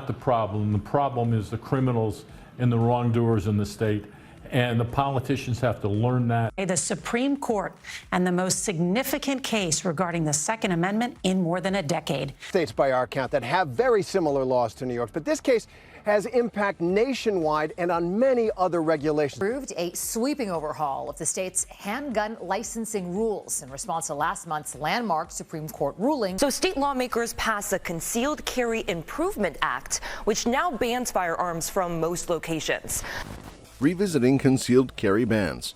the problem. The problem is the criminals and the wrongdoers in the state. And the politicians have to learn that. The Supreme Court and the most significant case regarding the Second Amendment in more than a decade. States by our count that have very similar laws to New York, but this case has impact nationwide and on many other regulations. Approved a sweeping overhaul of the state's handgun licensing rules in response to last month's landmark Supreme Court ruling. So state lawmakers passed the Concealed Carry Improvement Act, which now bans firearms from most locations. Revisiting concealed carry bans.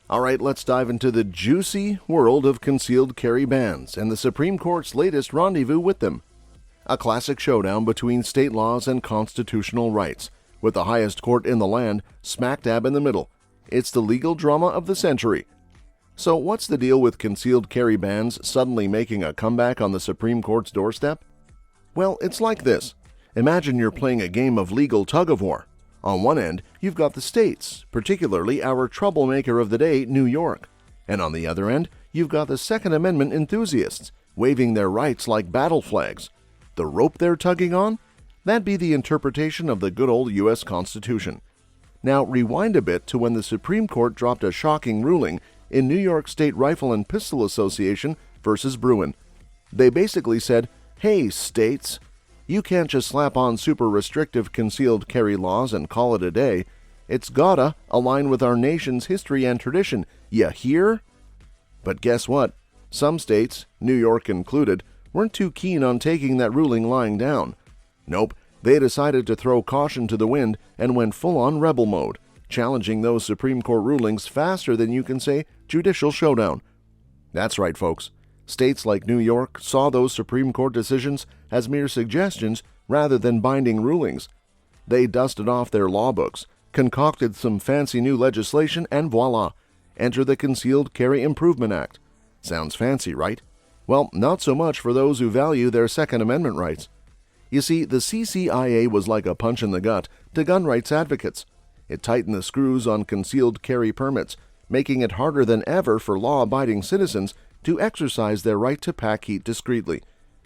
All right, let's dive into the juicy world of concealed carry bans and the Supreme Court's latest rendezvous with them. A classic showdown between state laws and constitutional rights, with the highest court in the land smack dab in the middle. It's the legal drama of the century. So what's the deal with concealed carry bans suddenly making a comeback on the Supreme Court's doorstep? Well, it's like this. Imagine you're playing a game of legal tug-of-war. On one end, you've got the states, particularly our troublemaker of the day, New York. And on the other end, you've got the Second Amendment enthusiasts, waving their rights like battle flags. The rope they're tugging on? That'd be the interpretation of the good old U.S. Constitution. Now, rewind a bit to when the Supreme Court dropped a shocking ruling in New York State Rifle and Pistol Association versus Bruin. They basically said, hey, states, you can't just slap on super restrictive concealed carry laws and call it a day. It's gotta align with our nation's history and tradition. Ya hear? But guess what? Some states, New York included, weren't too keen on taking that ruling lying down. Nope, they decided to throw caution to the wind and went full-on rebel mode, challenging those Supreme Court rulings faster than you can say judicial showdown. That's right, folks. States like New York saw those Supreme Court decisions as mere suggestions rather than binding rulings. They dusted off their law books, concocted some fancy new legislation, and voila, enter the Concealed Carry Improvement Act. Sounds fancy, right? Well, not so much for those who value their Second Amendment rights. You see, the CCIA was like a punch in the gut to gun rights advocates. It tightened the screws on concealed carry permits, making it harder than ever for law-abiding citizens to exercise their right to pack heat discreetly.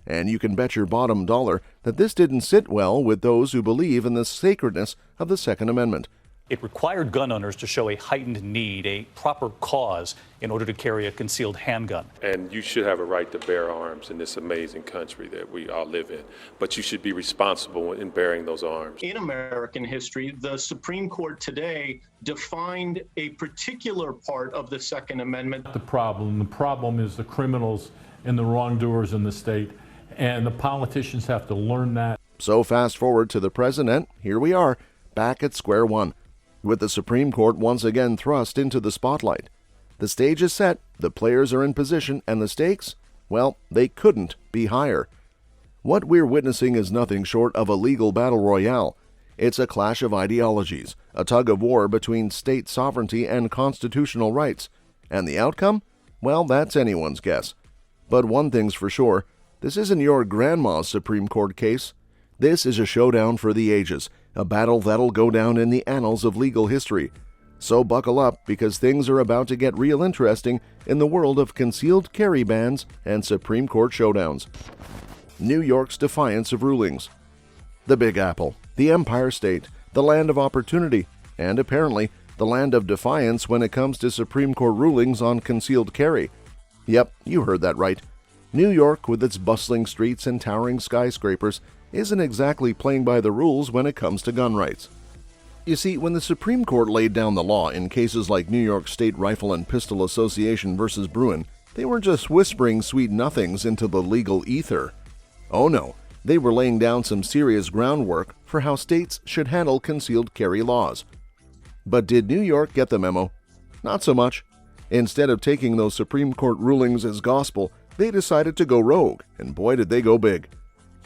And you can bet your bottom dollar that this didn't sit well with those who believe in the sacredness of the Second Amendment. It required gun owners to show a heightened need, a proper cause, in order to carry a concealed handgun. And you should have a right to bear arms in this amazing country that we all live in. But you should be responsible in bearing those arms. In American history, the Supreme Court today defined a particular part of the Second Amendment. The problem is the criminals and the wrongdoers in the state. And the politicians have to learn that. So fast forward to the present, here we are, back at square one, with the Supreme Court once again thrust into the spotlight. The stage is set, the players are in position, and the stakes? Well, they couldn't be higher. What we're witnessing is nothing short of a legal battle royale. It's a clash of ideologies, a tug-of-war between state sovereignty and constitutional rights. And the outcome? Well, that's anyone's guess. But one thing's for sure, this isn't your grandma's Supreme Court case. This is a showdown for the ages, a battle that'll go down in the annals of legal history. So buckle up, because things are about to get real interesting in the world of concealed carry bans and Supreme Court showdowns. New York's defiance of rulings. The Big Apple, the Empire State, the land of opportunity, and apparently the land of defiance when it comes to Supreme Court rulings on concealed carry. Yep, you heard that right. New York, with its bustling streets and towering skyscrapers, isn't exactly playing by the rules when it comes to gun rights. You see, when the Supreme Court laid down the law in cases like New York State Rifle and Pistol Association versus Bruin, they weren't just whispering sweet nothings into the legal ether. Oh no, they were laying down some serious groundwork for how states should handle concealed carry laws. But did New York get the memo? Not so much. Instead of taking those Supreme Court rulings as gospel, they decided to go rogue, and boy did they go big.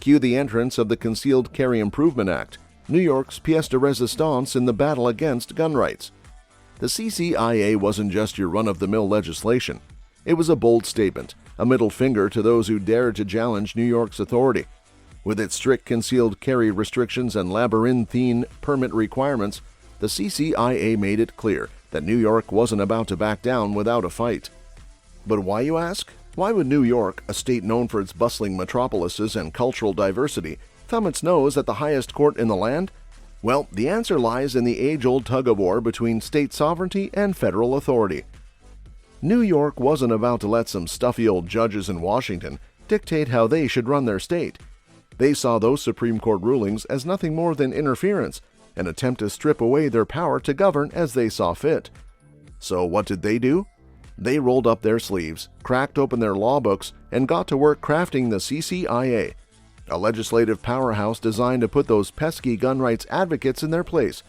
Cue the entrance of the Concealed Carry Improvement Act, New York's pièce de résistance in the battle against gun rights. The CCIA wasn't just your run-of-the-mill legislation. It was a bold statement, a middle finger to those who dared to challenge New York's authority. With its strict concealed carry restrictions and labyrinthine permit requirements, the CCIA made it clear that New York wasn't about to back down without a fight. But why, you ask? Why would New York, a state known for its bustling metropolises and cultural diversity, thumb its nose at the highest court in the land? Well, the answer lies in the age-old tug-of-war between state sovereignty and federal authority. New York wasn't about to let some stuffy old judges in Washington dictate how they should run their state. They saw those Supreme Court rulings as nothing more than interference, an attempt to strip away their power to govern as they saw fit. So what did they do? They rolled up their sleeves, cracked open their law books, and got to work crafting the CCIA, a legislative powerhouse designed to put those pesky gun rights advocates in their place.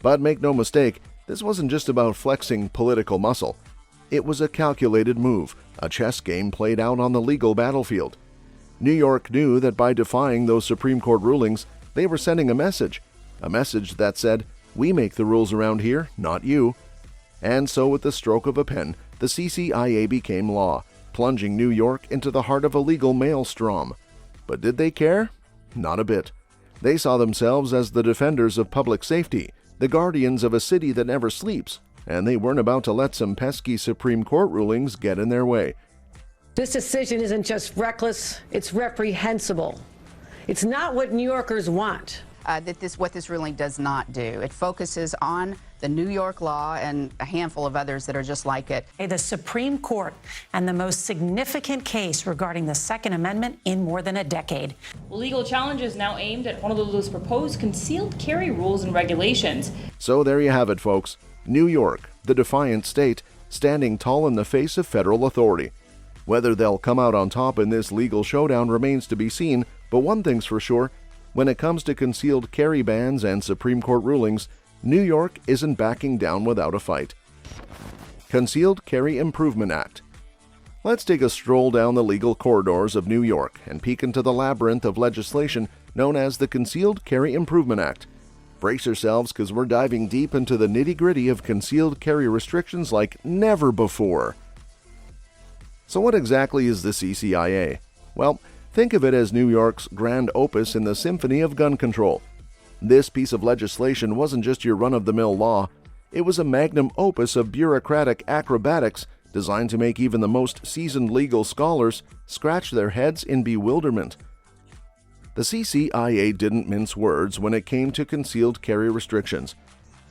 But make no mistake, this wasn't just about flexing political muscle. It was a calculated move, a chess game played out on the legal battlefield. New York knew that by defying those Supreme Court rulings, they were sending a message that said, "We make the rules around here, not you." And so with the stroke of a pen, the CCIA became law, plunging New York into the heart of a legal maelstrom. But did they care? Not a bit. They saw themselves as the defenders of public safety, the guardians of a city that never sleeps, and they weren't about to let some pesky Supreme Court rulings get in their way. This decision isn't just reckless, it's reprehensible. It's not what New Yorkers want. What this ruling does not do. It focuses on the New York law and a handful of others that are just like it. The Supreme Court and the most significant case regarding the Second Amendment in more than a decade. Legal challenges now aimed at one of those proposed concealed carry rules and regulations. So there you have it, folks. New York, the defiant state, standing tall in the face of federal authority. Whether they'll come out on top in this legal showdown remains to be seen, but one thing's for sure, when it comes to concealed carry bans and Supreme Court rulings, New York isn't backing down without a fight. Concealed Carry Improvement Act. Let's take a stroll down the legal corridors of New York and peek into the labyrinth of legislation known as the Concealed Carry Improvement Act. Brace yourselves, because we're diving deep into the nitty-gritty of concealed carry restrictions like never before. So what exactly is the CCIA? Well, think of it as New York's grand opus in the symphony of gun control. This piece of legislation wasn't just your run-of-the-mill law. It was a magnum opus of bureaucratic acrobatics designed to make even the most seasoned legal scholars scratch their heads in bewilderment. The CCIA didn't mince words when it came to concealed carry restrictions.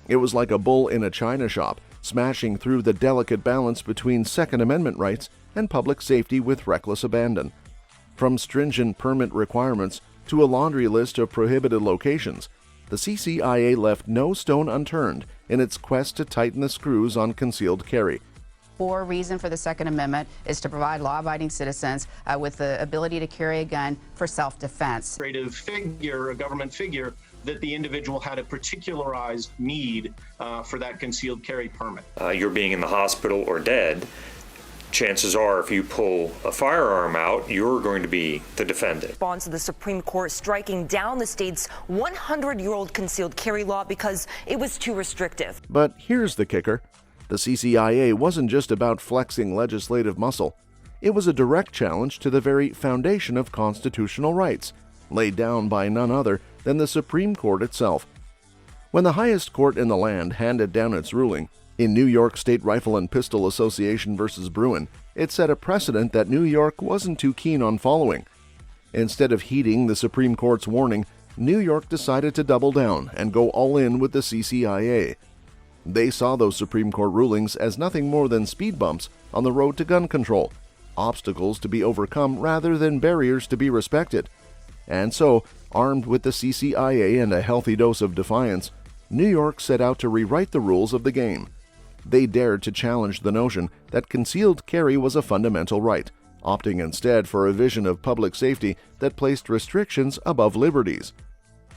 It was like a bull in a china shop, smashing through the delicate balance between Second Amendment rights and public safety with reckless abandon. From stringent permit requirements to a laundry list of prohibited locations, the CCIA left no stone unturned in its quest to tighten the screws on concealed carry. Core reason for the Second Amendment is to provide law-abiding citizens with the ability to carry a gun for self-defense. A government figure, that the individual had a particularized need for that concealed carry permit. You're being in the hospital or dead. Chances are, if you pull a firearm out, you're going to be the defendant. Response to the Supreme Court striking down the state's 100-year-old concealed carry law because it was too restrictive. But here's the kicker. The CCIA wasn't just about flexing legislative muscle. It was a direct challenge to the very foundation of constitutional rights, laid down by none other than the Supreme Court itself. When the highest court in the land handed down its ruling, in New York State Rifle and Pistol Association versus Bruin, it set a precedent that New York wasn't too keen on following. Instead of heeding the Supreme Court's warning, New York decided to double down and go all in with the CCIA. They saw those Supreme Court rulings as nothing more than speed bumps on the road to gun control, obstacles to be overcome rather than barriers to be respected. And so, armed with the CCIA and a healthy dose of defiance, New York set out to rewrite the rules of the game. They dared to challenge the notion that concealed carry was a fundamental right, opting instead for a vision of public safety that placed restrictions above liberties.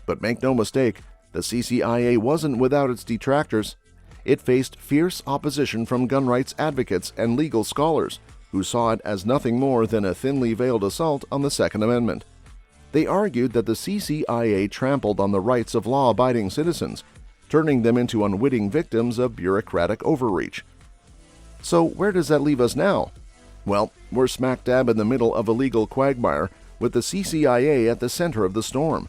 But make no mistake, the CCIA wasn't without its detractors. It faced fierce opposition from gun rights advocates and legal scholars, who saw it as nothing more than a thinly veiled assault on the Second Amendment. They argued that the CCIA trampled on the rights of law-abiding citizens, turning them into unwitting victims of bureaucratic overreach. So where does that leave us now? Well, we're smack dab in the middle of a legal quagmire with the CCIA at the center of the storm.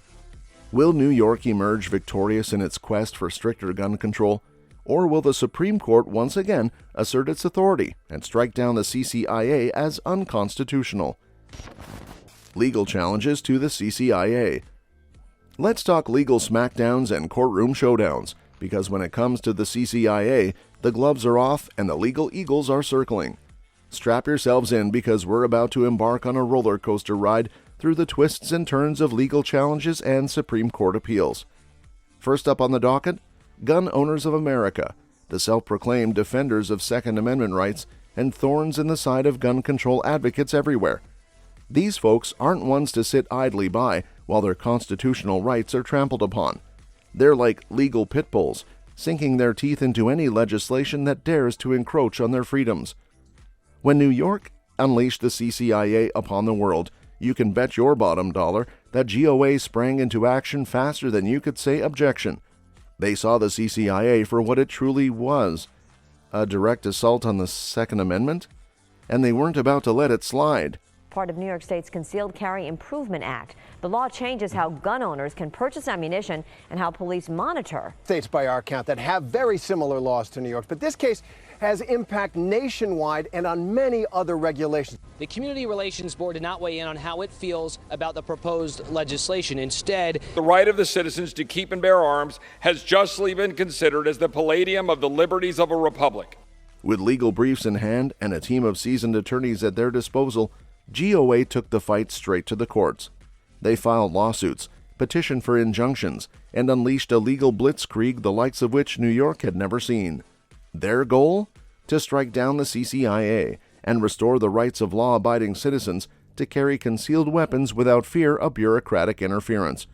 Will New York emerge victorious in its quest for stricter gun control? Or will the Supreme Court once again assert its authority and strike down the CCIA as unconstitutional? Legal challenges to the CCIA. Let's talk legal smackdowns and courtroom showdowns, because when it comes to the CCIA, the gloves are off and the legal eagles are circling. Strap yourselves in, because we're about to embark on a roller coaster ride through the twists and turns of legal challenges and Supreme Court appeals. First up on the docket, Gun Owners of America, the self-proclaimed defenders of Second Amendment rights and thorns in the side of gun control advocates everywhere. These folks aren't ones to sit idly by while their constitutional rights are trampled upon. They're like legal pit bulls, sinking their teeth into any legislation that dares to encroach on their freedoms. When New York unleashed the CCIA upon the world, you can bet your bottom dollar that GOA sprang into action faster than you could say objection. They saw the CCIA for what it truly was, a direct assault on the Second Amendment, and they weren't about to let it slide. Part of New York State's Concealed Carry Improvement Act. The law changes how gun owners can purchase ammunition and how police monitor. States, by our count, that have very similar laws to New York's, but this case has impact nationwide and on many other regulations. The Community Relations Board did not weigh in on how it feels about the proposed legislation. Instead, the right of the citizens to keep and bear arms has justly been considered as the palladium of the liberties of a republic. With legal briefs in hand and a team of seasoned attorneys at their disposal, GOA took the fight straight to the courts. They filed lawsuits, petitioned for injunctions, and unleashed a legal blitzkrieg the likes of which New York had never seen. Their goal? To strike down the CCIA and restore the rights of law-abiding citizens to carry concealed weapons without fear of bureaucratic interference.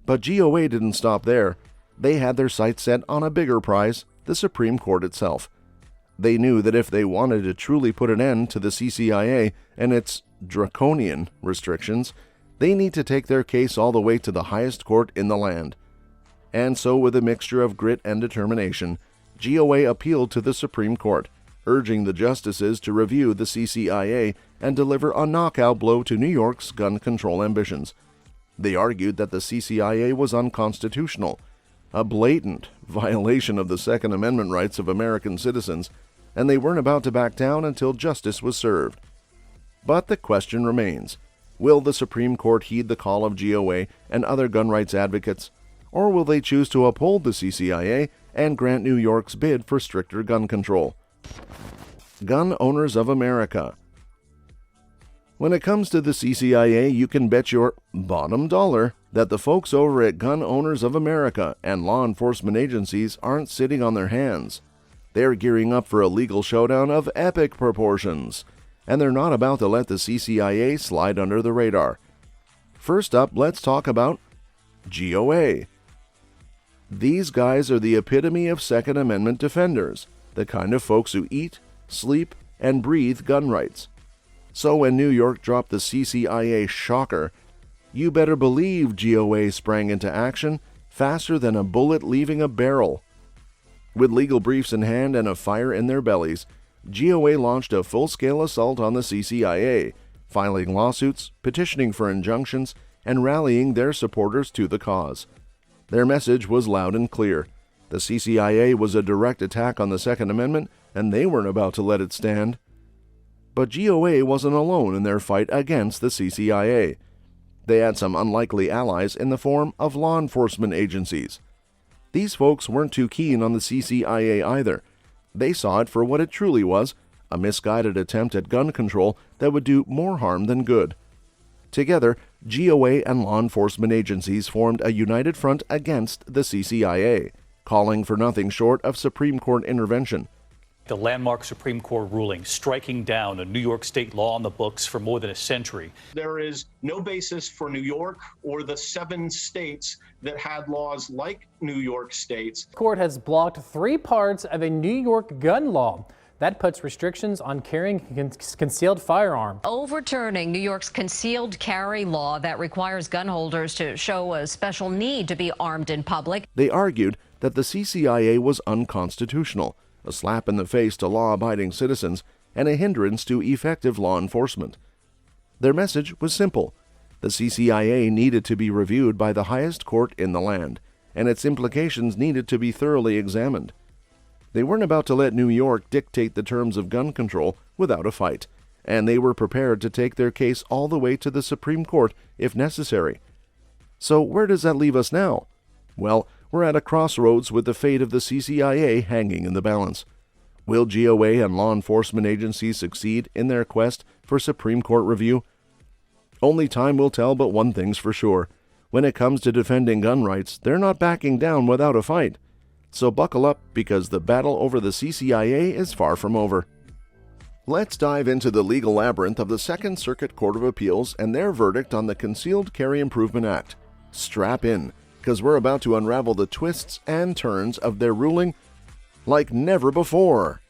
But GOA didn't stop there. They had their sights set on a bigger prize, the Supreme Court itself. They knew that if they wanted to truly put an end to the CCIA and its draconian restrictions, they need to take their case all the way to the highest court in the land. And so, with a mixture of grit and determination, GOA appealed to the Supreme Court, urging the justices to review the CCIA and deliver a knockout blow to New York's gun control ambitions. They argued that the CCIA was unconstitutional, a blatant violation of the Second Amendment rights of American citizens, and they weren't about to back down until justice was served. But the question remains, will the Supreme Court heed the call of GOA and other gun rights advocates, or will they choose to uphold the CCIA and grant New York's bid for stricter gun control? Gun Owners of America. When it comes to the CCIA, you can bet your bottom dollar that the folks over at Gun Owners of America and law enforcement agencies aren't sitting on their hands. They're gearing up for a legal showdown of epic proportions, and they're not about to let the CCIA slide under the radar. First up, let's talk about GOA. These guys are the epitome of Second Amendment defenders, the kind of folks who eat, sleep, and breathe gun rights. So when New York dropped the CCIA shocker, you better believe GOA sprang into action faster than a bullet leaving a barrel. With legal briefs in hand and a fire in their bellies, GOA launched a full-scale assault on the CCIA, filing lawsuits, petitioning for injunctions, and rallying their supporters to the cause. Their message was loud and clear. The CCIA was a direct attack on the Second Amendment, and they weren't about to let it stand. But GOA wasn't alone in their fight against the CCIA. They had some unlikely allies in the form of law enforcement agencies. These folks weren't too keen on the CCIA either. They saw it for what it truly was, a misguided attempt at gun control that would do more harm than good. Together, GOA and law enforcement agencies formed a united front against the CCIA, calling for nothing short of Supreme Court intervention. The landmark Supreme Court ruling striking down a New York state law on the books for more than a century. There is no basis for New York or the 7 states that had laws like New York State's. The court has blocked 3 parts of a New York gun law that puts restrictions on carrying concealed firearms. Overturning New York's concealed carry law that requires gun holders to show a special need to be armed in public. They argued that the CCIA was unconstitutional, a slap in the face to law-abiding citizens, and a hindrance to effective law enforcement. Their message was simple. The CCIA needed to be reviewed by the highest court in the land, and its implications needed to be thoroughly examined. They weren't about to let New York dictate the terms of gun control without a fight, and they were prepared to take their case all the way to the Supreme Court if necessary. So where does that leave us now? Well, we're at a crossroads with the fate of the CCIA hanging in the balance. Will GOA and law enforcement agencies succeed in their quest for Supreme Court review? Only time will tell, but one thing's for sure. When it comes to defending gun rights, they're not backing down without a fight. So buckle up, because the battle over the CCIA is far from over. Let's dive into the legal labyrinth of the Second Circuit Court of Appeals and their verdict on the Concealed Carry Improvement Act. Strap in, because we're about to unravel the twists and turns of their ruling like never before.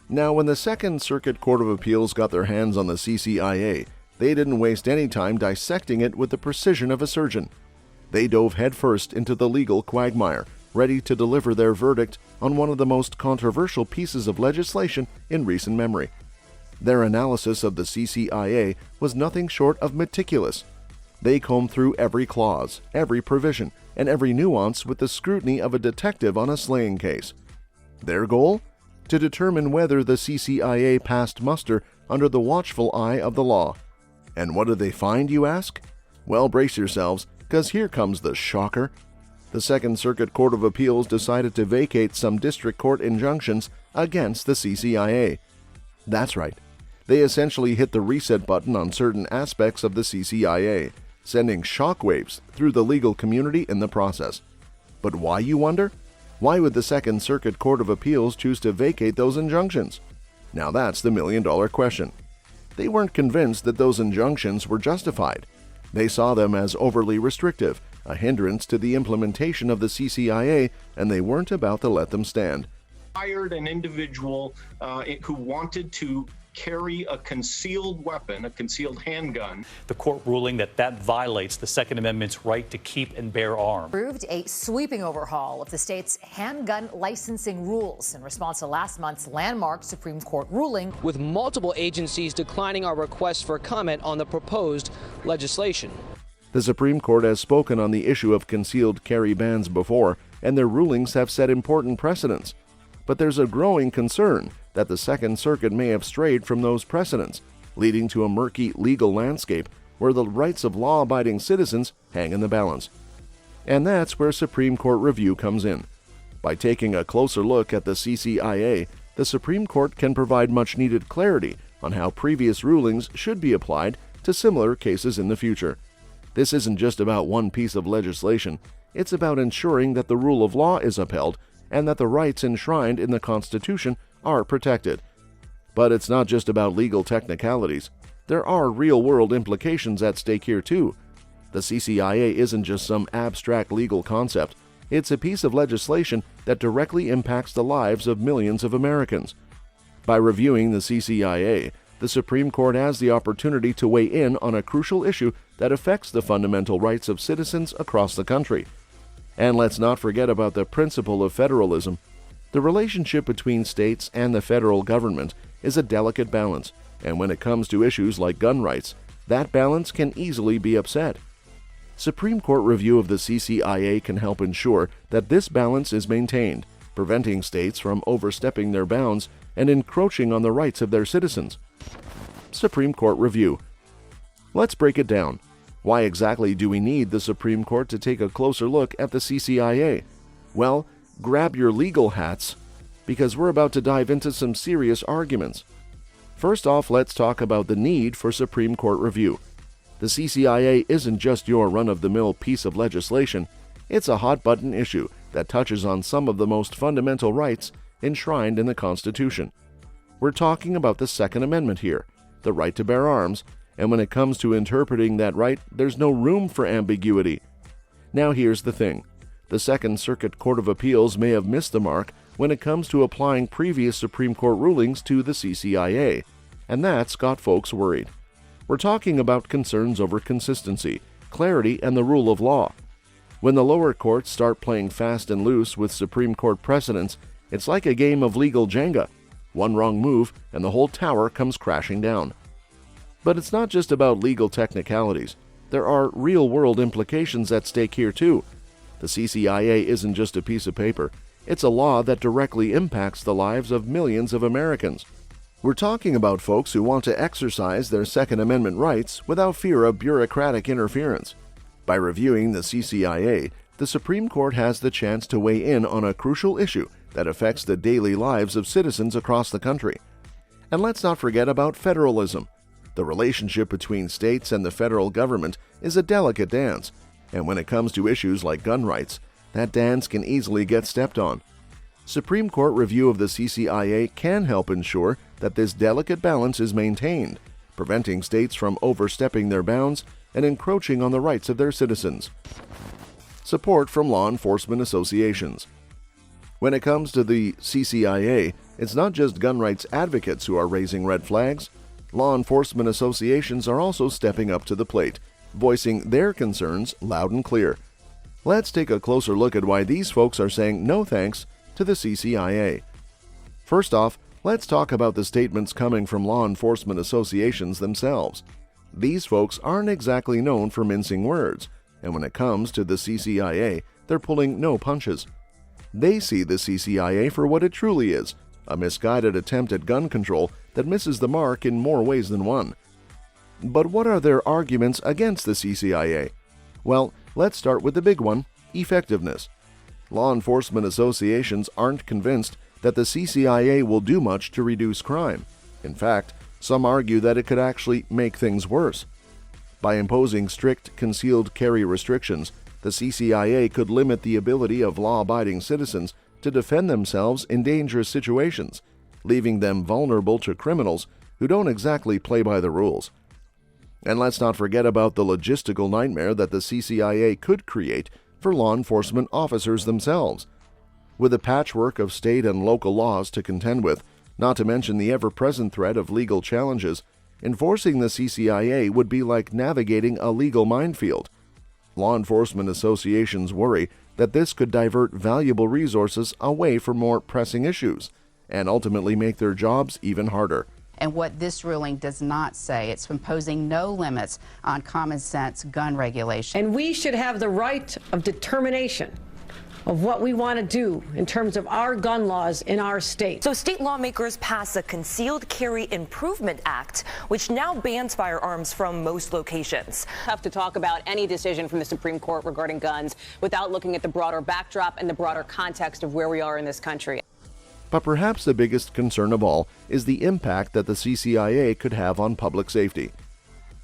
Now, when the Second Circuit Court of Appeals got their hands on the CCIA, they didn't waste any time dissecting it with the precision of a surgeon. They dove headfirst into the legal quagmire, ready to deliver their verdict on one of the most controversial pieces of legislation in recent memory. Their analysis of the CCIA was nothing short of meticulous. They combed through every clause, every provision, and every nuance with the scrutiny of a detective on a slaying case. Their goal? To determine whether the CCIA passed muster under the watchful eye of the law. And what did they find, you ask? Well, brace yourselves, because here comes the shocker. The Second Circuit Court of Appeals decided to vacate some district court injunctions against the CCIA. That's right. They essentially hit the reset button on certain aspects of the CCIA, sending shockwaves through the legal community in the process. But why, you wonder? Why would the Second Circuit Court of Appeals choose to vacate those injunctions? Now that's the million-dollar question. They weren't convinced that those injunctions were justified. They saw them as overly restrictive, a hindrance to the implementation of the CCIA, and they weren't about to let them stand. Hired an individual who wanted to carry a concealed weapon, a concealed handgun. The court ruling that violates the Second Amendment's right to keep and bear arms. Approved a sweeping overhaul of the state's handgun licensing rules in response to last month's landmark Supreme Court ruling, with multiple agencies declining our request for comment on the proposed legislation. The Supreme Court has spoken on the issue of concealed carry bans before, and their rulings have set important precedents. But there's a growing concern that the Second Circuit may have strayed from those precedents, leading to a murky legal landscape where the rights of law-abiding citizens hang in the balance. And that's where Supreme Court review comes in. By taking a closer look at the CCIA, the Supreme Court can provide much-needed clarity on how previous rulings should be applied to similar cases in the future. This isn't just about one piece of legislation. It's about ensuring that the rule of law is upheld and that the rights enshrined in the Constitution are protected. But it's not just about legal technicalities. There are real-world implications at stake here too. The CCIA isn't just some abstract legal concept. It's a piece of legislation that directly impacts the lives of millions of Americans. By reviewing the CCIA, the Supreme Court has the opportunity to weigh in on a crucial issue that affects the fundamental rights of citizens across the country. And let's not forget about the principle of federalism. The relationship between states and the federal government is a delicate balance, and when it comes to issues like gun rights, that balance can easily be upset. Supreme Court review of the CCIA can help ensure that this balance is maintained, preventing states from overstepping their bounds and encroaching on the rights of their citizens. Supreme Court review. Let's break it down. Why exactly do we need the Supreme Court to take a closer look at the CCIA? Well, grab your legal hats, because we're about to dive into some serious arguments. First off, let's talk about the need for Supreme Court review. The CCIA isn't just your run-of-the-mill piece of legislation. It's a hot-button issue that touches on some of the most fundamental rights enshrined in the Constitution. We're talking about the Second Amendment here, the right to bear arms, and when it comes to interpreting that right, there's no room for ambiguity. Now here's the thing. The Second Circuit Court of Appeals may have missed the mark when it comes to applying previous Supreme Court rulings to the CCIA, and that's got folks worried. We're talking about concerns over consistency, clarity, and the rule of law. When the lower courts start playing fast and loose with Supreme Court precedents, it's like a game of legal Jenga. One wrong move, and the whole tower comes crashing down. But it's not just about legal technicalities. There are real-world implications at stake here too. The CCIA isn't just a piece of paper. It's a law that directly impacts the lives of millions of Americans. We're talking about folks who want to exercise their Second Amendment rights without fear of bureaucratic interference. By reviewing the CCIA, the Supreme Court has the chance to weigh in on a crucial issue that affects the daily lives of citizens across the country. And let's not forget about federalism. The relationship between states and the federal government is a delicate dance, and when it comes to issues like gun rights, that dance can easily get stepped on. Supreme Court review of the CCIA can help ensure that this delicate balance is maintained, preventing states from overstepping their bounds and encroaching on the rights of their citizens. Support from law enforcement associations. When it comes to the CCIA, it's not just gun rights advocates who are raising red flags. Law enforcement associations are also stepping up to the plate, voicing their concerns loud and clear. Let's take a closer look at why these folks are saying no thanks to the CCIA. First off, let's talk about the statements coming from law enforcement associations themselves. These folks aren't exactly known for mincing words, and when it comes to the CCIA, they're pulling no punches. They see the CCIA for what it truly is, a misguided attempt at gun control that misses the mark in more ways than one. But what are their arguments against the CCIA? Well, let's start with the big one, effectiveness. Law enforcement associations aren't convinced that the CCIA will do much to reduce crime. In fact, some argue that it could actually make things worse. By imposing strict concealed carry restrictions, the CCIA could limit the ability of law-abiding citizens to defend themselves in dangerous situations, leaving them vulnerable to criminals who don't exactly play by the rules. And let's not forget about the logistical nightmare that the CCIA could create for law enforcement officers themselves. With a patchwork of state and local laws to contend with, not to mention the ever-present threat of legal challenges, enforcing the CCIA would be like navigating a legal minefield. Law enforcement associations worry that this could divert valuable resources away from more pressing issues and ultimately make their jobs even harder. And what this ruling does not say, it's imposing no limits on common sense gun regulation. And we should have the right of determination of what we want to do in terms of our gun laws in our state. So state lawmakers pass a Concealed Carry Improvement Act, which now bans firearms from most locations. Tough to talk about any decision from the Supreme Court regarding guns without looking at the broader backdrop and the broader context of where we are in this country. But perhaps the biggest concern of all is the impact that the CCIA could have on public safety.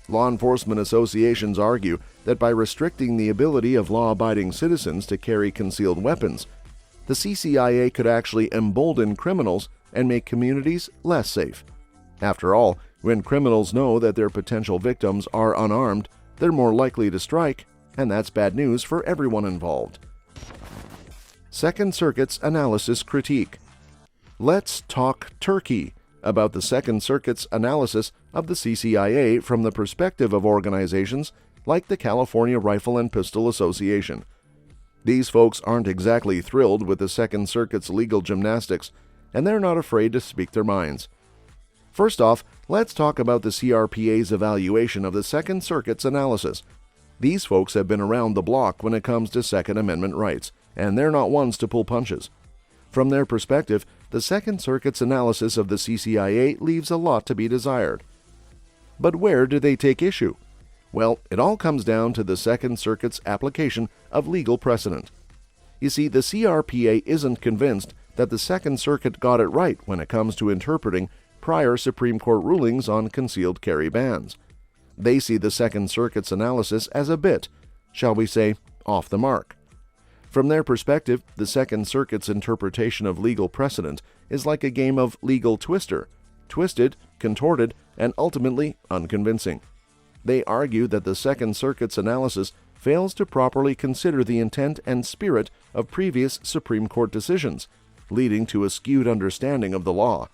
Law enforcement associations argue that by restricting the ability of law-abiding citizens to carry concealed weapons, the CCIA could actually embolden criminals and make communities less safe. After all, when criminals know that their potential victims are unarmed, they're more likely to strike, and that's bad news for everyone involved. Second Circuit's analysis critique. Let's talk turkey about the Second Circuit's analysis of the CCIA from the perspective of organizations like the California Rifle and Pistol Association. These folks aren't exactly thrilled with the Second Circuit's legal gymnastics, and they're not afraid to speak their minds. First off, let's talk about the CRPA's evaluation of the Second Circuit's analysis. These folks have been around the block when it comes to Second Amendment rights, and they're not ones to pull punches. From their perspective, the Second Circuit's analysis of the CCIA leaves a lot to be desired. But where do they take issue? Well, it all comes down to the Second Circuit's application of legal precedent. You see, the CRPA isn't convinced that the Second Circuit got it right when it comes to interpreting prior Supreme Court rulings on concealed carry bans. They see the Second Circuit's analysis as a bit, shall we say, off the mark. From their perspective, the Second Circuit's interpretation of legal precedent is like a game of legal twister, twisted, contorted, and ultimately unconvincing. They argue that the Second Circuit's analysis fails to properly consider the intent and spirit of previous Supreme Court decisions, leading to a skewed understanding of the law.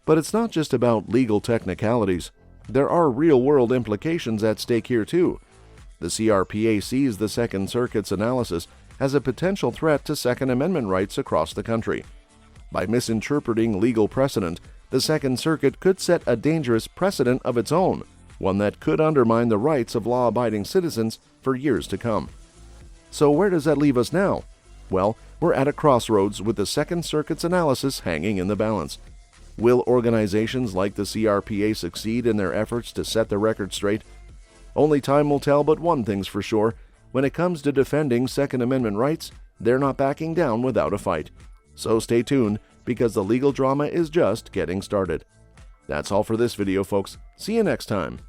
But it's not just about legal technicalities. There are real-world implications at stake here too. The CRPA sees the Second Circuit's analysis as a potential threat to Second Amendment rights across the country. By misinterpreting legal precedent, the Second Circuit could set a dangerous precedent of its own, one that could undermine the rights of law-abiding citizens for years to come. So where does that leave us now? Well, we're at a crossroads with the Second Circuit's analysis hanging in the balance. Will organizations like the CRPA succeed in their efforts to set the record straight? Only time will tell, but one thing's for sure. When it comes to defending Second Amendment rights, they're not backing down without a fight. So stay tuned, because the legal drama is just getting started. That's all for this video, folks. See you next time.